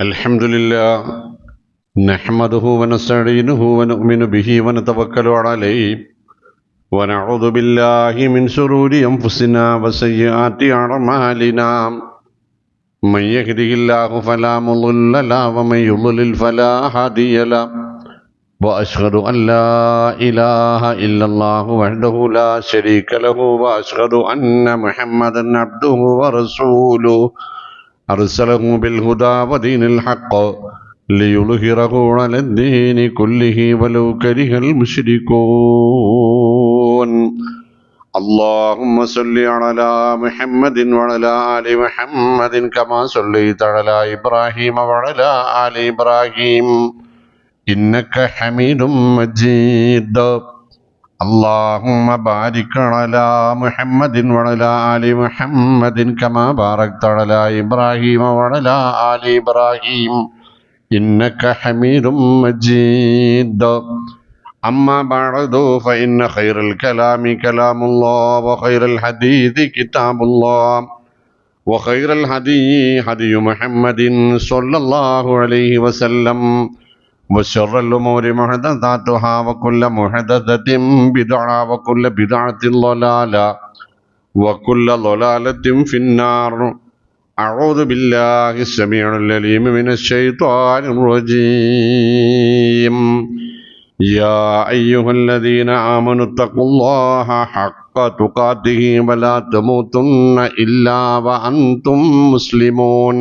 الحمد لله نحمده ونستعينه ونؤمن به ونتوكل عليه ونعوذ بالله من شرور أنفسنا وسيئات أعمالنا من يهده الله فلا مضل له ومن يضلل فلا هادي له وأشهد أن لا إله إلا الله وحده لا شريك له وأشهد أن محمدا عبده ورسوله أرسله بالهدى ودين الحق ليظهره على الدين كله ولو كره المشركون اللهم صل على محمد وعلى آل محمد كما صليت على إبراهيم وعلى آل إبراهيم إنك حميد مجيد اللهم بارك على محمد وعلى آل محمد كما باركت على إبراهيم وعلى آل إبراهيم إنك حميد مجيد أما بعد فإن خير الكلام كلام الله وخير الحديث كتاب الله وخير الهدي هدي محمد صلى الله عليه وسلم وشر الأمور محدثاتها وكل محدثة بدعة وكل بدعة ضلالة وكل ضلالة في النار أعوذ بالله السميع العليم من الشيطان الرجيم يا أيها الذين آمنوا اتقوا الله حق تقاته ولا تموتن إلا وأنتم مسلمون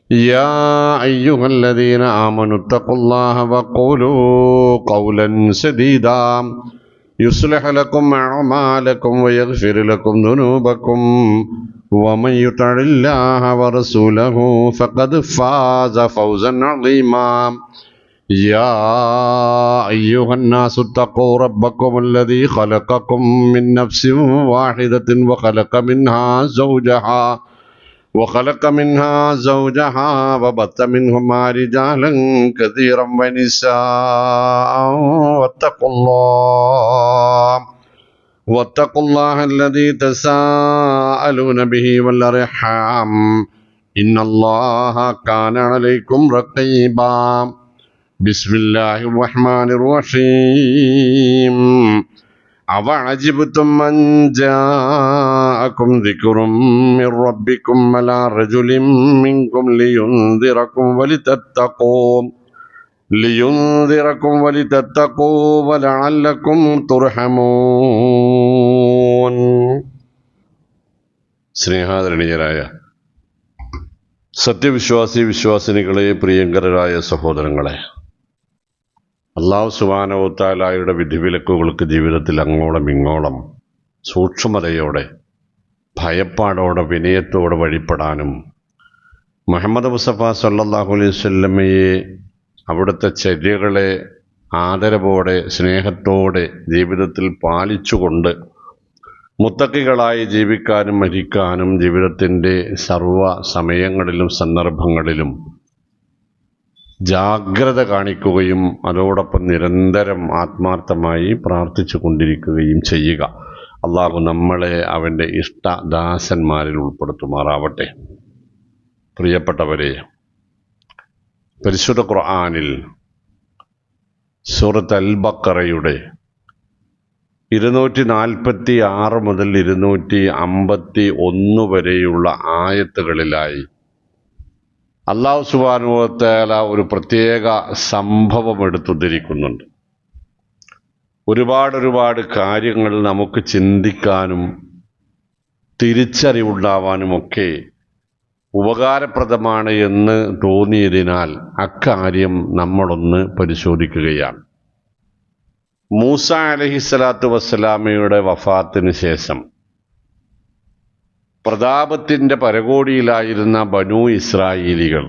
يا أيها الذين آمنوا اتقوا الله وقولوا قولا سديدا يصلح لكم أعمالكم ويغفر لكم ذنوبكم ومن يطع الله ورسوله فقد فاز فوزا عظيما يا أيها الناس اتقوا ربكم الذي خلقكم من نفس واحدة وخلق منها زوجها وبث منهما رجالا كثيرا ونساء واتقوا الله الذي تساءلون به والأرحام إن الله كان عليكم رقيبا بسم الله الرحمن الرحيم أوعجبتم أن جاءكم ذكر من ربكم على رجل منكم لينذركم ولتتقوا ولعلكم ترحمون സ്നേഹാദരണീയരായ വിശ്വാസിനികളെ, പ്രിയങ്കരായ സഹോദരങ്ങളെ, അല്ലാഹു സുബ്ഹാനഹു വ തആലയുടെ വിധിവിലക്കുകൾക്ക് ജീവിതത്തിൽ അങ്ങോളം ഇങ്ങോളം സൂക്ഷ്മതയോടെ, ഭയപ്പാടോടെ, വിനയത്തോടെ വഴിപ്പെടാനും മുഹമ്മദ് മുസ്തഫ സല്ലല്ലാഹു അലൈഹി വസല്ലമയെ, അവിടുത്തെ ചര്യകളെ ആദരവോടെ, സ്നേഹത്തോടെ ജീവിതത്തിൽ പാലിച്ചുകൊണ്ട് മുത്തഖികളായി ജീവിക്കാനും മരിക്കാനും ജീവിതത്തിൻ്റെ സർവ സമയങ്ങളിലും സന്ദർഭങ്ങളിലും ജാഗ്രത കാണിക്കുകയും അതോടൊപ്പം നിരന്തരം ആത്മാർത്ഥമായി പ്രാർത്ഥിച്ചു കൊണ്ടിരിക്കുകയും ചെയ്യുക. അള്ളാഹു നമ്മളെ അവൻ്റെ ഇഷ്ടദാസന്മാരിൽ ഉൾപ്പെടുത്തുമാറാവട്ടെ. പ്രിയപ്പെട്ടവരെ, പരിശുദ്ധ ഖുർആനിൽ സൂറത്ത് അൽ ബഖറയുടെ 246 മുതൽ 251 വരെയുള്ള ആയത്തുകളിലായി അല്ലാഹു സുബ്ഹാനഹു വ തആല ഒരു പ്രത്യേക സംഭവം എടുത്തുദ്ധരിക്കുന്നുണ്ട്. ഒരുപാട് കാര്യങ്ങൾ നമുക്ക് ചിന്തിക്കാനും തിരിച്ചറിവുണ്ടാവാനുമൊക്കെ ഉപകാരപ്രദമാണ് എന്ന് തോന്നിയതിനാൽ അക്കാര്യം നമ്മളൊന്ന് പരിശോധിക്കുകയാണ്. മൂസ അലൈഹിസ്സലാത്തു വസ്സലാമയുടെ വഫാത്തിന് ശേഷം പ്രതാപത്തിൻ്റെ പരകോടിയിലായിരുന്ന ബനൂ ഇസ്രായേലികൾ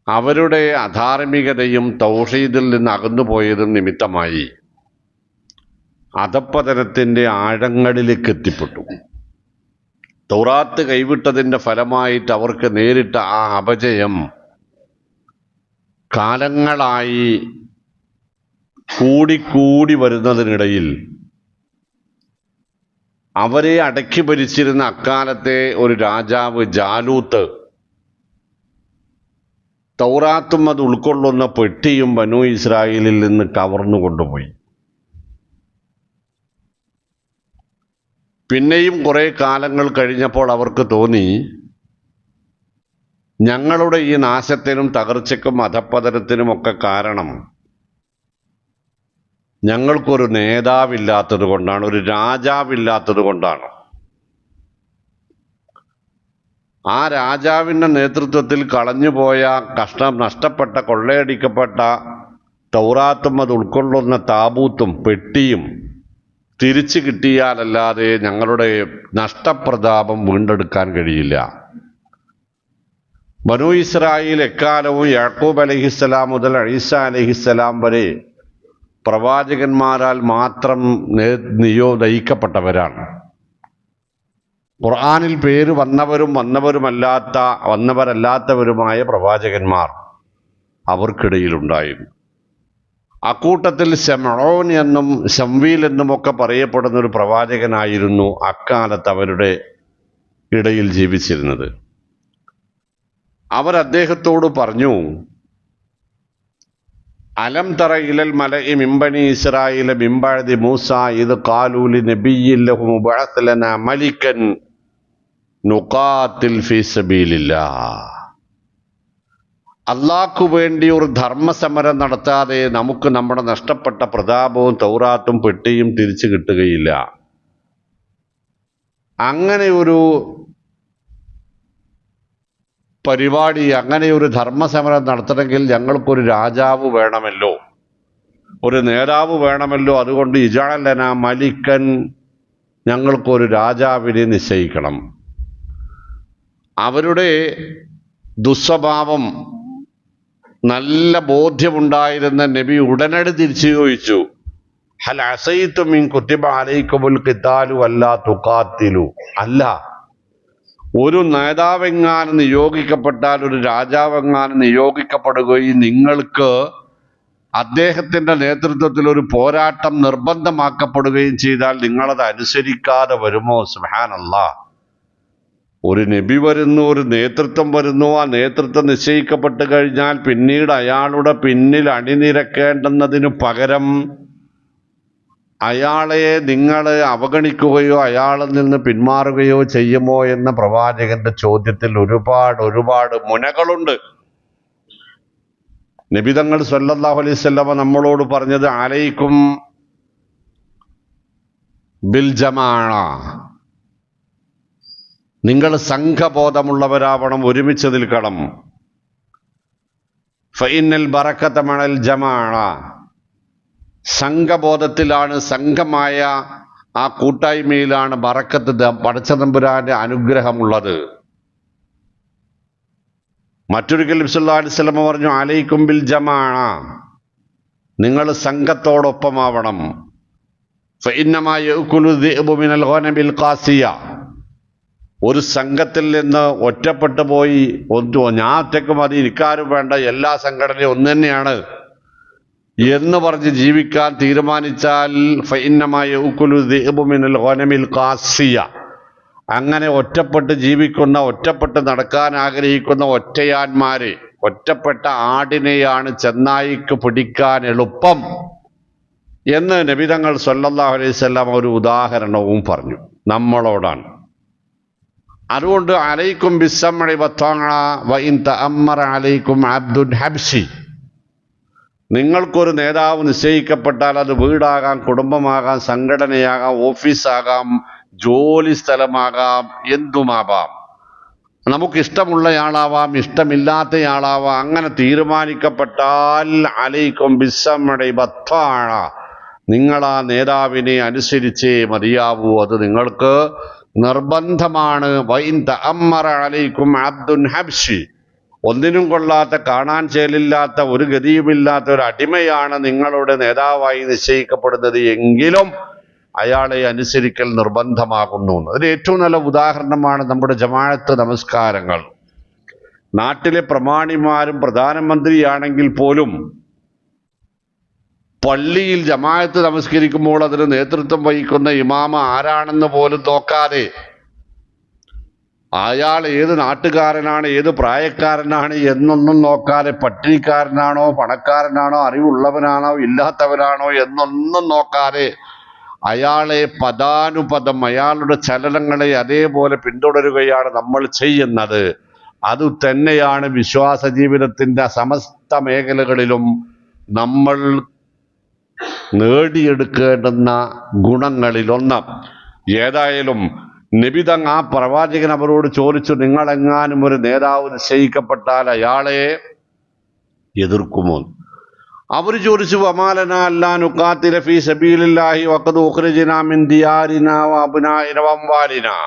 അവരുടെ അധാർമികതയും തൗഹീദിൽ നിന്ന് അകന്നുപോയതും നിമിത്തമായി അധപ്പതനത്തിൻ്റെ ആഴങ്ങളിലേക്ക് എത്തിപ്പെട്ടു. തൗറാത്ത് കൈവിട്ടതിൻ്റെ ഫലമായിട്ട് അവർക്ക് നേരിട്ട ആ അപജയം കാലങ്ങളായി കൂടിക്കൂടി വരുന്നതിനിടയിൽ അവരെ അടക്കി ഭരിച്ചിരുന്ന അക്കാലത്തെ ഒരു രാജാവ് ജാലൂത്ത് തൗറാത്തും അത് ഉൾക്കൊള്ളുന്ന പെട്ടിയും ബനൂ ഇസ്രായേലിൽ നിന്ന് കവർന്നു കൊണ്ടുപോയി. പിന്നെയും കുറെ കാലങ്ങൾ കഴിഞ്ഞപ്പോൾ അവർക്ക് തോന്നി, ഞങ്ങളുടെ ഈ നാശത്തിനും തകർച്ചയ്ക്കും അധപ്പതനത്തിനുമൊക്കെ കാരണം ഞങ്ങൾക്കൊരു നേതാവില്ലാത്തത് കൊണ്ടാണ്, ഒരു രാജാവില്ലാത്തത് കൊണ്ടാണ്. ആ രാജാവിൻ്റെ നേതൃത്വത്തിൽ കളഞ്ഞുപോയ നഷ്ടപ്പെട്ട കൊള്ളയടിക്കപ്പെട്ട തൗറാത്തും അത് ഉൾക്കൊള്ളുന്ന താബൂത്തും പെട്ടിയും തിരിച്ചു കിട്ടിയാലല്ലാതെ ഞങ്ങളുടെ നഷ്ടപ്രതാപം വീണ്ടെടുക്കാൻ കഴിയില്ല. ബനൂ ഇസ്രായേൽ എക്കാലവും യാക്കൂബ് അലൈഹിസ്സലാം മുതൽ ഈസാ അലൈഹിസ്സലാം വരെ പ്രവാചകന്മാരാൽ മാത്രം നയിക്കപ്പെട്ടവരാണ്. ഖുർആനിൽ പേര് വന്നവരല്ലാത്തവരുമായ പ്രവാചകന്മാർ അവർക്കിടയിലുണ്ടായിരുന്നു. അക്കൂട്ടത്തിൽ ശമഊൻ എന്നും ശംവീൽ എന്നുമൊക്കെ പറയപ്പെടുന്ന ഒരു പ്രവാചകനായിരുന്നു അക്കാലത്ത് അവരുടെ ഇടയിൽ ജീവിച്ചിരുന്നത്. അവർ അദ്ദേഹത്തോട് പറഞ്ഞു, അലം തറ ഇലൽ മലഇ മിൻ ബനി ഇസ്രായീല മിൻ ബഅദി മൂസ ഇദ് ഖാലൂ ലിനബിയ്യിൻ ലഹു മുബഅസ് ലനാ മലിക്കൻ നുഖാത്തിൽ ഫീ സബീലില്ലാഹ്. അള്ളാഹ്ക്കു വേണ്ടി ഒരു ധർമ്മസമരം നടത്താതെ നമുക്ക് നമ്മുടെ നഷ്ടപ്പെട്ട പ്രതാപവും തൗറാത്തും പെട്ടിയും തിരിച്ചു കിട്ടുകയില്ല. അങ്ങനെ ഒരു പരിപാടി, അങ്ങനെ ഒരു ധർമ്മസമരം നടത്തണമെങ്കിൽ ഞങ്ങൾക്കൊരു രാജാവ് വേണമല്ലോ, ഒരു നേതാവ് വേണമല്ലോ. അതുകൊണ്ട് ഇജഅൽ ലനാ മലിക്കൻ, ഞങ്ങൾക്കൊരു രാജാവിനെ നിശ്ചയിക്കണം. അവരുടെ ദുസ്വഭാവം നല്ല ബോധ്യമുണ്ടായിരുന്ന നബി ഉടനടി തിരിച്ചു ചോദിച്ചു, ഹൽ അസൈതും ഇൻ കുതിബ അലൈക്കുമുൽ ഖിതാലു അല്ലാ തുഖാത്തിലു. അല്ല, ഒരു നേതാവെങ്ങാനും നിയോഗിക്കപ്പെട്ടാൽ, ഒരു രാജാവെങ്ങാനും നിയോഗിക്കപ്പെടുകയും നിങ്ങൾക്ക് അദ്ദേഹത്തിൻ്റെ നേതൃത്വത്തിൽ ഒരു പോരാട്ടം നിർബന്ധമാക്കപ്പെടുകയും ചെയ്താൽ നിങ്ങളത് അനുസരിക്കാതെ വരുമോ? സുബ്ഹാനല്ലാഹ്. ഒരു നബി വരുന്നു, ഒരു നേതൃത്വം വരുന്നു. ആ നേതൃത്വം നിശ്ചയിക്കപ്പെട്ട് കഴിഞ്ഞാൽ പിന്നീട് അയാളുടെ പിന്നിൽ അണിനിരക്കേണ്ടുന്നതിനു പകരം അയാളെ നിങ്ങൾ അവഗണിക്കുകയോ അയാളിൽ നിന്ന് പിന്മാറുകയോ ചെയ്യുമോ എന്ന പ്രവാചകന്റെ ചോദ്യത്തിൽ ഒരുപാട് മുനകളുണ്ട്. നബിതങ്ങൾ സല്ലല്ലാഹു അലൈഹി വസല്ലമ നമ്മളോട് പറഞ്ഞത് അലൈക്കും ബിൽ ജമാഅ, നിങ്ങൾ സംഘബോധമുള്ളവരാവണം, ഒരുമിച്ച് നിൽക്കണം. ഫഇന്നൽ ബറകത മഅൽ ജമാഅ, സംഘബോധത്തിലാണ്, സംഘമായ ആ കൂട്ടായ്മയിലാണ് ബറക്കത്ത്, പടച്ചതമ്പുരാന്റെ അനുഗ്രഹമുള്ളത്. മറ്റൊരിക്കൽ നബി സല്ലല്ലാഹു അലൈഹി വസല്ലം പറഞ്ഞു, അലൈക്കും ബിൽ ജമാഅ, നിങ്ങൾ സംഘത്തോടൊപ്പമാവണം. ഫഇന്നമാ യഅകുലു ദിഅബു മിനൽ ഗനമിൽ ഖാസിയ, ഒരു സംഘത്തിൽ നിന്ന് ഒറ്റപ്പെട്ടു പോയി ഞാൻ ഒറ്റക്ക് മതി, എനിക്കാരും വേണ്ട, എല്ലാ സംഘടനയും ഒന്ന് തന്നെയാണ് എന്ന് പറഞ്ഞ് ജീവിക്കാൻ തീരുമാനിച്ചാൽ ഫഇന്നമാ യഅകുലു ദിഅബു മിനൽ ഗനമിൽ ഖാസിയ, അങ്ങനെ ഒറ്റപ്പെട്ട് ജീവിക്കുന്ന, ഒറ്റപ്പെട്ട് നടക്കാൻ ആഗ്രഹിക്കുന്ന ഒറ്റയാന്മാരെ, ഒറ്റപ്പെട്ട ആടിനെയാണ് ചെന്നായിക്ക് പിടിക്കാൻ എളുപ്പം എന്ന് നബിതങ്ങൾ സല്ലല്ലാഹു അലൈഹി വസല്ലം ഒരു ഉദാഹരണവും പറഞ്ഞു നമ്മളോടാണ്. അതുകൊണ്ട് അലൈക്കും ബിസ്സംഇ വത്വാഅ വഇൻ തഅമ്മറ അലൈക്കും അബ്ദുൻ ഹബ്ശി, നിങ്ങൾക്കൊരു നേതാവ് നിശ്ചയിക്കപ്പെട്ടാൽ അത് വീടാകാം, കുടുംബമാകാം, സംഘടനയാകാം, ഓഫീസാകാം, ജോലി സ്ഥലമാകാം, എന്തുമാവാം. നമുക്കിഷ്ടമുള്ളയാളാവാം, ഇഷ്ടമില്ലാത്തയാളാവാം. അങ്ങനെ തീരുമാനിക്കപ്പെട്ടാൽ അലൈക്കും ബിസ്സംഇ വത്വാഅ, നിങ്ങൾ ആ നേതാവിനെ അനുസരിച്ചേ മതിയാവൂ, അത് നിങ്ങൾക്ക് നിർബന്ധമാണ്. വഇൻ തഅമ്മറ അലൈക്കും അബ്ദുൻ ഹബ്ശി, ഒന്നിനും കൊള്ളാത്ത, കാണാൻ ചേലില്ലാത്ത, ഒരു ഗതിയുമില്ലാത്ത ഒരു അടിമയാണ് നിങ്ങളുടെ നേതാവായി നിശ്ചയിക്കപ്പെടുന്നത് എങ്കിലും അയാളെ അനുസരിക്കൽ നിർബന്ധമാകുന്നു. അതിന് ഏറ്റവും നല്ല ഉദാഹരണമാണ് നമ്മുടെ ജമാഅത്ത് നമസ്കാരങ്ങൾ. നാട്ടിലെ പ്രമാണിമാരും പ്രധാനമന്ത്രിയാണെങ്കിൽ പോലും പള്ളിയിൽ ജമാഅത്ത് നമസ്കരിക്കുമ്പോൾ അതിന് നേതൃത്വം വഹിക്കുന്ന ഇമാമ ആരാണെന്ന് പോലും നോക്കാതെ അയാൾ ഏത് നാട്ടുകാരനാണ്, ഏത് പ്രായക്കാരനാണ് എന്നൊന്നും നോക്കാതെ, പട്ടിണിക്കാരനാണോ പണക്കാരനാണോ അറിവുള്ളവനാണോ ഇല്ലാത്തവനാണോ എന്നൊന്നും നോക്കാതെ അയാളെ പദാനുപദം അയാളുടെ ചലനങ്ങളെ അതേപോലെ പിന്തുടരുകയാണ് നമ്മൾ ചെയ്യുന്നത്. അത് തന്നെയാണ് വിശ്വാസ ജീവിതത്തിൻ്റെ സമസ്ത മേഖലകളിലും നമ്മൾ നേടിയെടുക്കേണ്ടുന്ന ഗുണങ്ങളിലൊന്ന്. ഏതായാലും നബിതങ് ആ പ്രവാചകൻ അവരോട് ചോദിച്ചു, നിങ്ങളെങ്ങാനും ഒരു നേതാവ് നിശ്ചയിക്കപ്പെട്ടാൽ അയാളെ എതിർക്കുമോ? അവർ ചോദിച്ചു, വമാലന അല്ലാ നുഖാതില ഫീ സബീലില്ലാഹി വഖദ് ഉഖ്രിജ്നാ മിൻ ദിയാരിനാ വഅബ്നാഇനാ വഅംവാലിനാ.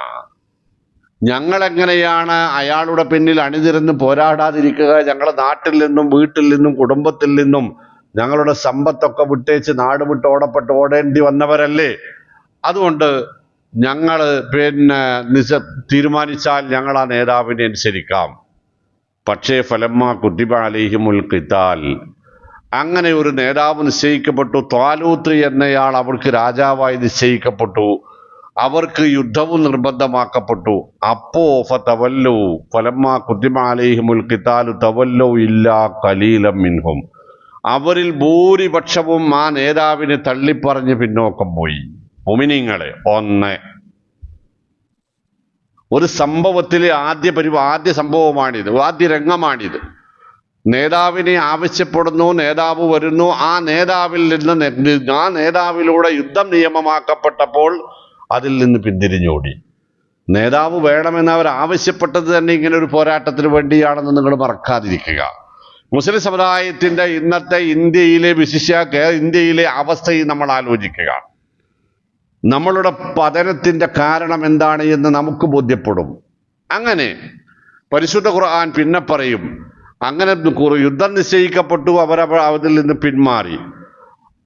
ഞങ്ങളെങ്ങനെയാണ് അയാളുടെ പിന്നിൽ അണിനിരന്ന് പോരാടാതിരിക്കുക? ഞങ്ങളുടെ നാട്ടിൽ നിന്നും വീട്ടിൽ നിന്നും കുടുംബത്തിൽ നിന്നും ഞങ്ങളുടെ സമ്പത്തൊക്കെ വിട്ടേച്ച് നാട് വിട്ട് ഓടേണ്ടി വന്നവരല്ലേ. അതുകൊണ്ട് ഞങ്ങൾ തീരുമാനിച്ചാൽ ഞങ്ങൾ ആ നേതാവിനെ അനുസരിക്കാം. പക്ഷേ ഫലമ്മ കുത്തിബ അലൈഹിമുൽ ഖിതാൽ, അങ്ങനെ ഒരു നേതാവ് നിശ്ചയിക്കപ്പെട്ടു. ത്വാലൂത്ത് എന്നയാൾ അവർക്ക് രാജാവായി നിശ്ചയിക്കപ്പെട്ടു. അവർക്ക് യുദ്ധവും നിർബന്ധമാക്കപ്പെട്ടു. അപ്പോ ഫതവല്ലു ഫലമ്മ കുത്തിബ അലൈഹിമുൽ ഖിതാലു തവല്ലു ഇല്ലാ ഖലീലം മിൻഹും, അവരിൽ ഭൂരിപക്ഷവും ആ നേതാവിനെ തള്ളിപ്പറഞ്ഞ് പിന്നോക്കം പോയി. മുഅ്മിനീങ്ങളെ, ഒരു സംഭവത്തിലെ ആദ്യ സംഭവമാണിത്, ആദ്യ രംഗമാണിത്. നേതാവിനെ ആവശ്യപ്പെടുന്നു, നേതാവ് വരുന്നു. ആ നേതാവിൽ നിന്ന് ആ നേതാവിലൂടെ യുദ്ധം നിയമമാക്കപ്പെട്ടപ്പോൾ അതിൽ നിന്ന് പിന്തിരിഞ്ഞോടി. നേതാവ് വേണമെന്ന് അവർ ആവശ്യപ്പെട്ടത് തന്നെ ഇങ്ങനെ ഒരു പോരാട്ടത്തിന് വേണ്ടിയാണെന്ന് നിങ്ങൾ മറക്കാതിരിക്കുക. മുസ്ലിം സമുദായത്തിന്റെ ഇന്നത്തെ ഇന്ത്യയിലെ ഇന്ത്യയിലെ അവസ്ഥയും നമ്മൾ ആലോചിക്കുക. നമ്മളുടെ പതനത്തിന്റെ കാരണം എന്താണ് എന്ന് നമുക്ക് ബോധ്യപ്പെടും. അങ്ങനെ പരിശുദ്ധ ഖുർആൻ പിന്നെ പറയും, അങ്ങനെ യുദ്ധം നിശ്ചയിക്കപ്പെട്ടു, അതിൽ നിന്ന് പിന്മാറി.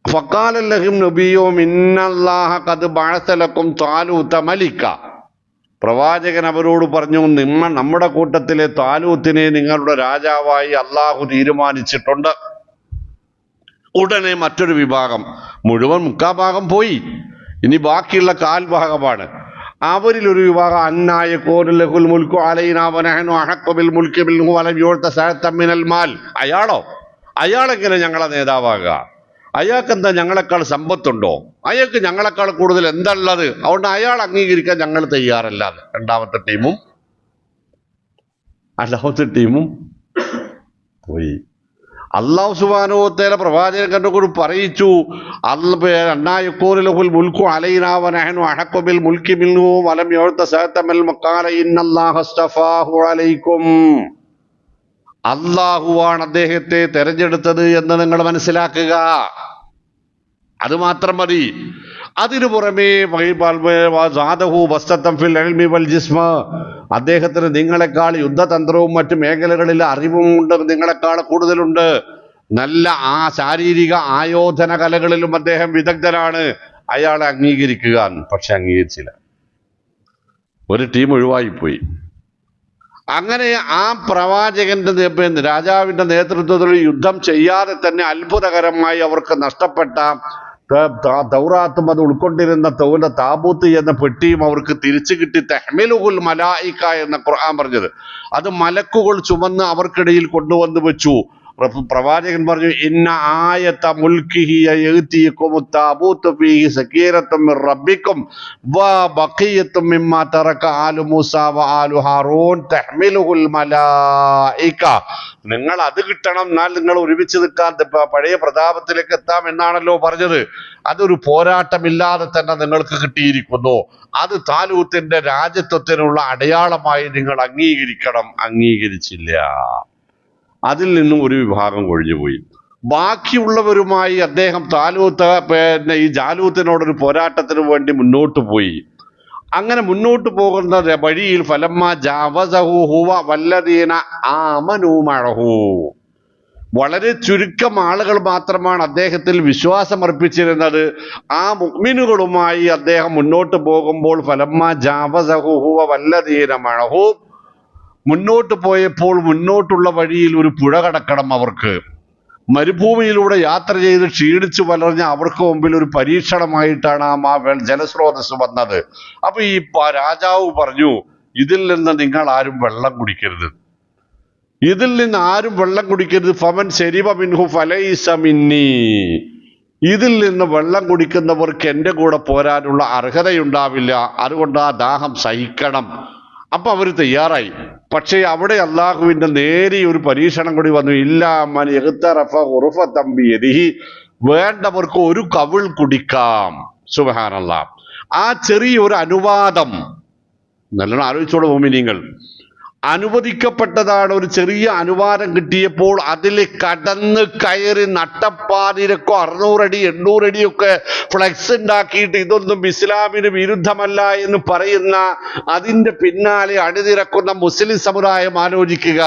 ഫഖാല ലഹും നബിയ്യുഹും ഇന്നല്ലാഹ ഖദ് ബഅസ ലക്കും ത്വാലൂത മലിക. പ്രവാചകൻ അവരോട് പറഞ്ഞു, നമ്മുടെ കൂട്ടത്തിലെ ത്വാലൂത്തിനെ നിങ്ങളുടെ രാജാവായി അള്ളാഹു തീരുമാനിച്ചിട്ടുണ്ട്. ഉടനെ മറ്റൊരു വിഭാഗം, മുഴുവൻ മുക്കാഭാഗം പോയി, ഇനി ബാക്കിയുള്ള കാൽഭാഗമാണ്. അവരിൽ ഒരു വിഭാഗം, അന്നായ കോലുൽ മുൽക്കു അലൈനാ വനഹ്നു അഹഖു ബിൽ മുൽകി മിൻഹു വലം യുഅത സഅതൻ മിനൽ മാൽ. അയാളെങ്ങനെ ഞങ്ങളെ നേതാവാകുക? അയാൾക്കെന്താ ഞങ്ങളെക്കാൾ സമ്പത്തുണ്ടോ? അയാൾക്ക് ഞങ്ങളെക്കാൾ കൂടുതൽ എന്തള്ളത്? അതുകൊണ്ട് അയാൾ അംഗീകരിക്കാൻ ഞങ്ങൾ തയ്യാറല്ല. രണ്ടാമത്തെ ടീമും പോയി. അല്ലാഹു സുബ്ഹാനഹു വ തആല പ്രവാചകൻ കണ്ടുകൊണ്ട് പറയിച്ചു, അന്നായഖൂലുൽ മുൽക്കു അലൈനാ വനഹ്നു അഹഖു ബിൽ മുൽകി മിൻഹു വലം യുഅത സഅതൻ മിനൽ മഖാല ഇന്നല്ലാഹ അസ്തഫാഹു അലൈക്കും. അള്ളാഹുവാണ് അദ്ദേഹത്തെ തെരഞ്ഞെടുത്തത് എന്ന് നിങ്ങൾ മനസ്സിലാക്കുക. അത് മാത്രം മതി. അതിനു പുറമേ അദ്ദേഹത്തിന് നിങ്ങളെക്കാൾ യുദ്ധതന്ത്രവും മറ്റു മേഖലകളിൽ അറിവും ഉണ്ട്, നിങ്ങളെക്കാൾ കൂടുതലുണ്ട്. നല്ല ശാരീരിക ആയോധന കലകളിലും അദ്ദേഹം വിദഗ്ധനാണ്. അയാളെ അംഗീകരിക്കുക. പക്ഷെ അംഗീകരിച്ചില്ല. ഒരു ടീം ഒഴിവായിപ്പോയി. അങ്ങനെ ആ പ്രവാചകന്റെ രാജാവിന്റെ നേതൃത്വത്തിൽ യുദ്ധം ചെയ്യാതെ തന്നെ അത്ഭുതകരമായി അവർക്ക് നഷ്ടപ്പെട്ട തൗറാത്തും അത് ഉൾക്കൊണ്ടിരുന്ന താബൂത്ത് എന്ന പെട്ടിയും അവർക്ക് തിരിച്ചു കിട്ടി. തഹ്മിലുൽ മലായിക എന്ന ഖുർആൻ പറഞ്ഞത്, അത് മലക്കുകൾ ചുമന്ന് അവർക്കിടയിൽ കൊണ്ടുവന്ന് വെച്ചു. പ്രവാചകൻ പറഞ്ഞു, ഇന്ന ആയത മുൽക്കിഹി യഅതികും താബൂതു ഫീഹി സകീറത്തും മിർ റബ്ബിക്കും വ ബഖിയത്തും മിമ്മാ തറക ആലു മൂസ വ ആലു ഹാറൂൻ തഹ്മിലുൽ മലായിക. നിങ്ങൾ അത് കിട്ടണം, എന്നാൽ നിങ്ങൾ ഒരുമിച്ച് നിൽക്കാൻ പഴയ പ്രതാപത്തിലേക്ക് എത്താം എന്നാണല്ലോ പറഞ്ഞത്. അതൊരു പോരാട്ടമില്ലാതെ തന്നെ നിങ്ങൾക്ക് കിട്ടിയിരിക്കുന്നു. അത് താലൂത്തിന്റെ രാജ്യത്വത്തിനുള്ള അടയാളമായി നിങ്ങൾ അംഗീകരിക്കണം. അംഗീകരിച്ചില്ല. അതിൽ നിന്നും ഒരു വിഭാഗം കൊഴിഞ്ഞുപോയി. ബാക്കിയുള്ളവരുമായി അദ്ദേഹം ഈ ജാലൂത്തിനോടൊരു പോരാട്ടത്തിന് വേണ്ടി മുന്നോട്ട് പോയി. അങ്ങനെ മുന്നോട്ട് പോകുന്ന വഴിയിൽ ഫലമ്മ ജാവസഹു ഹുവ വല്ലദീന ആമനൂ മഅഹു, വളരെ ചുരുക്കം ആളുകൾ മാത്രമാണ് അദ്ദേഹത്തിൽ വിശ്വാസമർപ്പിച്ചിരുന്നത്. ആ മുഅ്മിനുകളുമായി അദ്ദേഹം മുന്നോട്ട് പോകുമ്പോൾ ഫലമ്മ ജാവസഹു ഹുവ വല്ലദീന മഅഹു, മുന്നോട്ട് പോയപ്പോൾ മുന്നോട്ടുള്ള വഴിയിൽ ഒരു പുഴ കടക്കണം. അവർക്ക് മരുഭൂമിയിലൂടെ യാത്ര ചെയ്ത് ക്ഷീണിച്ചു വളർഞ്ഞ അവർക്ക് മുമ്പിൽ ഒരു പരീക്ഷണമായിട്ടാണ് ആ ജലസ്രോതസ് വന്നത്. അപ്പൊ ഈ രാജാവ് പറഞ്ഞു, ഇതിൽ നിന്ന് നിങ്ങൾ ആരും വെള്ളം കുടിക്കരുത്, ഇതിൽ നിന്ന് ആരും വെള്ളം കുടിക്കരുത്. ഫമൻ ശരിബ മിൻഹു ഫലൈസ മിന്നി, ഇതിൽ നിന്ന് വെള്ളം കുടിക്കുന്നവർക്ക് എൻ്റെ കൂടെ പോരാനുള്ള അർഹതയുണ്ടാവില്ല, അതുകൊണ്ട് ആ ദാഹം സഹിക്കണം. അപ്പൊ അവർ തയ്യാറായി. പക്ഷേ അവിടെ അള്ളാഹുവിന്റെ നേരിയ ഒരു പരീക്ഷണം കൂടി വന്നു. വേണ്ടവർക്ക് ഒരു കവിൾ കുടിക്കാം. സുബ്ഹാനല്ലാഹ്. ആ ചെറിയൊരു അനുവാദം നല്ലോണം ആലോചിച്ചോളൂ മോമിനീങ്ങൾ. അനുവദിക്കപ്പെട്ടതാണ്. ഒരു ചെറിയ അനുവാദം കിട്ടിയപ്പോൾ അതിൽ കടന്ന് കയറി നട്ടപ്പാതിരക്കോ 600 അടി 800 അടിയൊക്കെ ഫ്ലെക്സ് ഉണ്ടാക്കിയിട്ട് ഇതൊന്നും ഇസ്ലാമിന് വിരുദ്ധമല്ല എന്ന് പറയുന്ന അതിന്റെ പിന്നാലെ അണിനിരക്കുന്ന മുസ്ലിം സമുദായം ആലോചിക്കുക.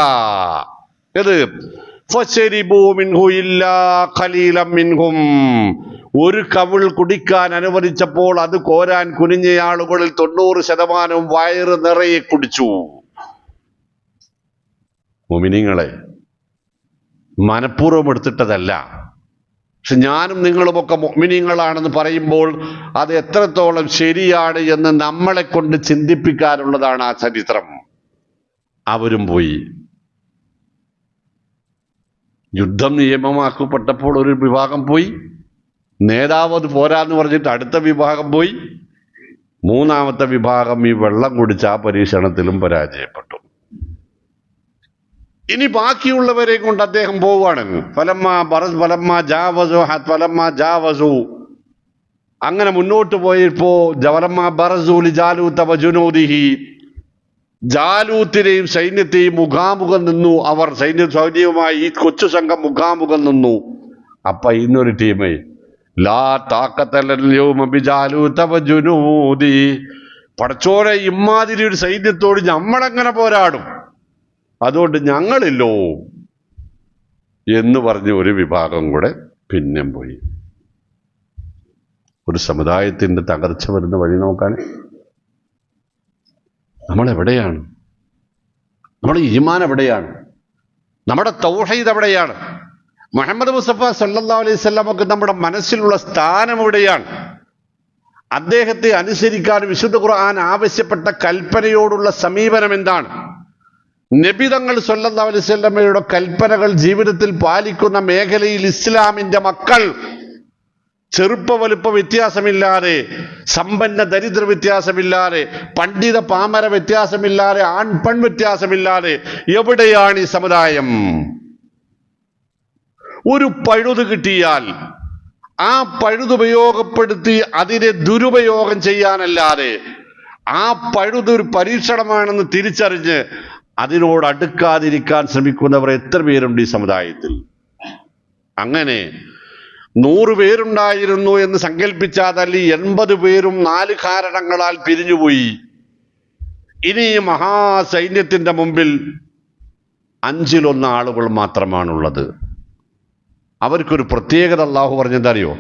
ഇത് ഒരു കവിൾ കുടിക്കാൻ അനുവദിച്ചപ്പോൾ അത് കോരാൻ കുനിഞ്ഞ ആളുകളിൽ 90% വയറ് നിറയെ കുടിച്ചു. മുഅ്മിനീങ്ങളെ, മനഃപൂർവ്വം എടുത്തിട്ടതല്ല. പക്ഷെ ഞാനും നിങ്ങളുമൊക്കെ മുഅ്മിനീങ്ങളാണെന്ന് പറയുമ്പോൾ അത് എത്രത്തോളം ശരിയാണ് എന്ന് നമ്മളെ കൊണ്ട് ചിന്തിപ്പിക്കാനുള്ളതാണ് ആ ചരിത്രം. അവരും പോയി. യുദ്ധം നിയമമാക്കപ്പെട്ടപ്പോൾ ഒരു വിഭാഗം പോയി, നേതാവ് അത് പോരാന്ന് പറഞ്ഞിട്ട് അടുത്ത വിഭാഗം പോയി, മൂന്നാമത്തെ വിഭാഗം ഈ വെള്ളം കുടിച്ച ആ പരീക്ഷണത്തിലും പരാജയപ്പെട്ടു. ഇനി ബാക്കിയുള്ളവരെ കൊണ്ട് അദ്ദേഹം പോവുകയാണ്. അങ്ങനെ മുന്നോട്ട് പോയപ്പോ ജാലൂത്തിനെയും സൈന്യത്തെയും മുഖാമുഖം നിന്നു. അവർ സൈന്യവുമായി ഈ കൊച്ചു സംഘം മുഖാമുഖം നിന്നു. അപ്പൊ ഇന്നൊരു ടീമേ പടച്ചോനെ, ഇമ്മാതിരി ഒരു സൈന്യത്തോട് നമ്മളെങ്ങനെ പോരാടും, അതുകൊണ്ട് ഞങ്ങളില്ലോ എന്ന് പറഞ്ഞ് ഒരു വിഭാഗം കൂടെ പിന്നെയും പോയി. ഒരു സമുദായത്തിന്റെ തകർച്ച വരുന്ന വഴി നോക്കാൻ നമ്മളെവിടെയാണ്? നമ്മുടെ ഈമാൻ എവിടെയാണ്? നമ്മുടെ തൗഹീദ് എവിടെയാണ്? മുഹമ്മദ് മുസ്തഫ സല്ലല്ലാഹു അലൈഹി വസല്ലമക്ക് നമ്മുടെ മനസ്സിലുള്ള സ്ഥാനം എവിടെയാണ്? അദ്ദേഹത്തെ അനുസരിക്കാൻ വിശുദ്ധ ഖുർആൻ ആവശ്യപ്പെട്ട കൽപ്പനയോടുള്ള സമീപനം എന്താണ്? നബി തങ്ങൾ സല്ലല്ലാഹു അലൈഹി വസല്ലമയുടെ കൽപ്പനകൾ ജീവിതത്തിൽ പാലിക്കുന്ന മേഖലയിൽ ഇസ്ലാമിന്റെ മക്കൾ ചെറുപ്പ വലുപ്പ വ്യത്യാസമില്ലാതെ, സമ്പന്ന ദരിദ്ര വ്യത്യാസമില്ലാതെ, പണ്ഡിത പാമര വ്യത്യാസമില്ലാതെ, ആൺ പെൺ വ്യത്യാസമില്ലാതെ എവിടെയാണ് ഈ സമുദായം? ഒരു പഴുത് കിട്ടിയാൽ ആ പഴുതുപയോഗപ്പെടുത്തി അതിനെ ദുരുപയോഗം ചെയ്യാനല്ലാതെ, ആ പഴുത് ഒരു പരീക്ഷണമാണെന്ന് തിരിച്ചറിഞ്ഞ് അതിനോട് അടുക്കാതിരിക്കാൻ ശ്രമിക്കുന്നവർ എത്ര പേരുണ്ട് ഈ സമുദായത്തിൽ? അങ്ങനെ 100 പേരുണ്ടായിരുന്നു എന്ന് സങ്കല്പിച്ചാൽ 80 പേരും 4 കാരണങ്ങളാൽ പിരിഞ്ഞുപോയി. ഇനി മഹാസൈന്യത്തിന്റെ മുമ്പിൽ 5-1 ആളുകൾ മാത്രമാണുള്ളത്. അവർക്കൊരു പ്രത്യേകത അല്ലാഹു പറഞ്ഞെന്തറിയോ?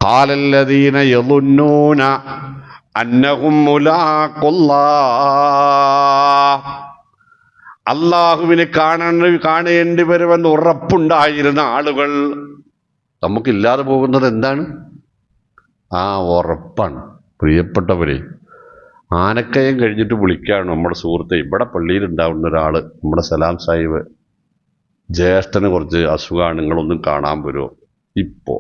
ഖാലല്ലദീന യളുന്നൂന അന്നഹും മുലാഖുല്ലാഹ്, അല്ലാഹുവിനെ കാണേണ്ടി വരുമെന്ന് ഉറപ്പുണ്ടായിരുന്ന ആളുകൾ. നമുക്കില്ലാതെ പോകുന്നത് എന്താണ്? ആ ഉറപ്പാണ്. പ്രിയപ്പെട്ടവരെ, ആനക്കയം കഴിഞ്ഞിട്ട് വിളിക്കുകയാണ് നമ്മുടെ സുഹൃത്തെ, ഇവിടെ പള്ളിയിൽ ഉണ്ടാവുന്ന ഒരാള്, നമ്മുടെ സലാം സാഹിബ്, ജ്യേഷ്ഠന് കുറച്ച് അസുഖമാണ്, നിങ്ങളൊന്നും കാണാൻ വരുമോ? ഇപ്പോ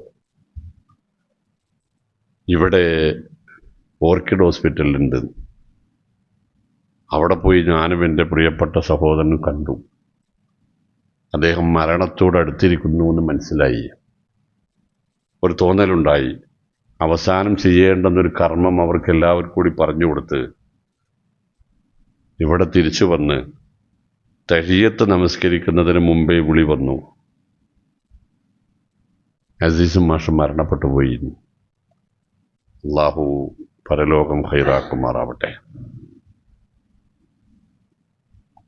ഇവിടെ ഓർക്കിഡ് ഹോസ്പിറ്റലിലുണ്ട്. അവിടെ പോയി ഞാനും എൻ്റെ പ്രിയപ്പെട്ട സഹോദരനും കണ്ടു. അദ്ദേഹം മരണത്തോട് അടുത്തിരിക്കുന്നു എന്ന് മനസ്സിലായി. ഒരു തോന്നലുണ്ടായി. അവസാനം ചെയ്യേണ്ടെന്നൊരു കർമ്മം അവർക്ക് എല്ലാവർക്കും കൂടി പറഞ്ഞു കൊടുത്ത് ഇവിടെ തിരിച്ചു വന്ന് തഹിയ്യത്ത് നമസ്കരിക്കുന്നതിന് മുമ്പേ വിളി വന്നു, അസീസും മാഷ് മരണപ്പെട്ടു പോയി. അല്ലാഹു പരലോകം ഖൈറാക്കുമാറാവട്ടെ.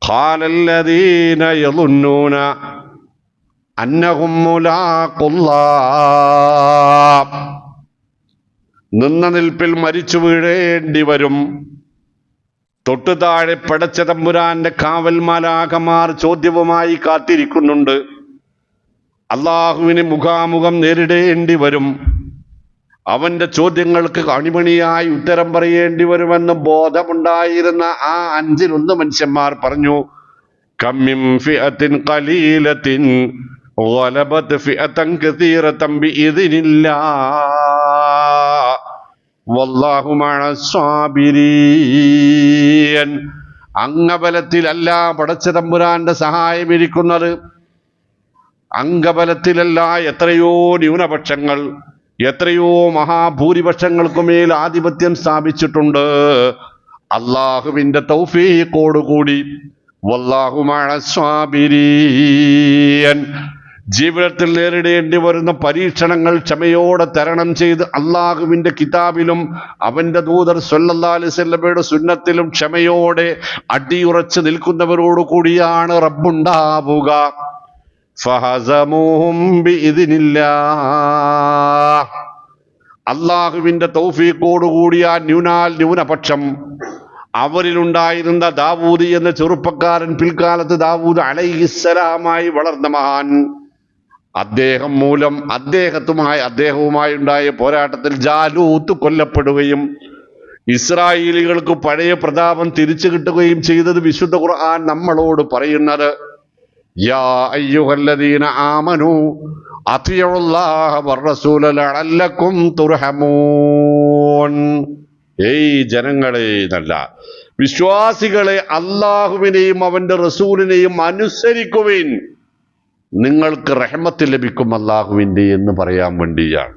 ഖാലല്ലദീന യളുന്നൂന അന്നഹും മുലാഖുല്ലാഹ്, നിന്ന നിൽപ്പിൽ മരിച്ചു വീഴേണ്ടി വരും. തൊട്ടു താഴെ പടച്ച തമ്പുരാന്റെ കാവൽ മാലാഖമാർ ചോദ്യവുമായി കാത്തിരിക്കുന്നുണ്ട്. അള്ളാഹുവിനെ മുഖാമുഖം നേരിടേണ്ടി വരും. അവന്റെ ചോദ്യങ്ങൾക്ക് അണിമണിയായി ഉത്തരം പറയേണ്ടി വരുമെന്ന് ബോധമുണ്ടായിരുന്ന ആ 5 മനുഷ്യന്മാർ പറഞ്ഞു, കമ്മിൻ ഫിഅത്തിൻ ഖലീലത്തിൻ ഗലബത് ഫിഅതൻ കസീറതൻ ബിഇദ്നില്ലാഹ് വല്ലാഹു മഅസ്സാബിരീൻ. അംഗബലത്തിലല്ല പടച്ച തമ്പുരാന്റെ സഹായം ഇരിക്കുന്നത്. അംഗബലത്തിലല്ല. എത്രയോ ന്യൂനപക്ഷങ്ങൾ, എത്രയോ മഹാഭൂരിപക്ഷങ്ങൾക്കുമേൽ ആധിപത്യം സ്ഥാപിച്ചിട്ടുണ്ട്. അള്ളാഹുവിന്റെ തൗഫീഖോടുകൂടി. വല്ലാഹു മഅസ്സാബിരീൻ. ജീവിതത്തിൽ നേരിടേണ്ടി വരുന്ന പരീക്ഷണങ്ങൾ ക്ഷമയോടെ തരണം ചെയ്ത് അള്ളാഹുവിന്റെ കിതാബിലും അവന്റെ ദൂതർ സ്വല്ലല്ലാഹു അലൈഹി വസല്ലമയുടെ സുന്നത്തിലും ക്ഷമയോടെ അടിയുറച്ച് നിൽക്കുന്നവരോട് കൂടിയാണ് റബ്ബുണ്ടാവുക. ഫഹസമൂഹും ബിഇദ്നില്ലാഹ്. അള്ളാഹുവിന്റെ തൗഫീഖോടുകൂടിയ ന്യൂനപക്ഷം, അവരിലുണ്ടായിരുന്ന ദാവൂദ് എന്ന ചെറുപ്പക്കാരൻ, പിൽക്കാലത്ത് ദാവൂദ് അലൈഹിസ്സലാമായി വളർന്ന മഹാൻ, അദ്ദേഹം മൂലം അദ്ദേഹവുമായി ഉണ്ടായ പോരാട്ടത്തിൽ ജാലൂത്ത് കൊല്ലപ്പെടുകയും ഇസ്രായേലികൾക്ക് പഴയ പ്രതാപം തിരിച്ചു കിട്ടുകയും ചെയ്തത് വിശുദ്ധ ഖുർആൻ നമ്മളോട് പറയുന്നത്, യാ അയ്യുഹല്ലദീന ആമനൂ അത്തിയുല്ലാഹ വറസൂല ലഅല്ലക്കും തുർഹമൂൻ. ഏയ് ജനങ്ങളെ, നല്ല വിശ്വാസികളെ, അള്ളാഹുവിനെയും അവന്റെ റസൂലിനെയും അനുസരിക്കുവിൻ, നിങ്ങൾക്ക് റഹ്മത്ത് ലഭിക്കും അള്ളാഹുവിന്റെ എന്ന് പറയാൻ വേണ്ടിയാണ്.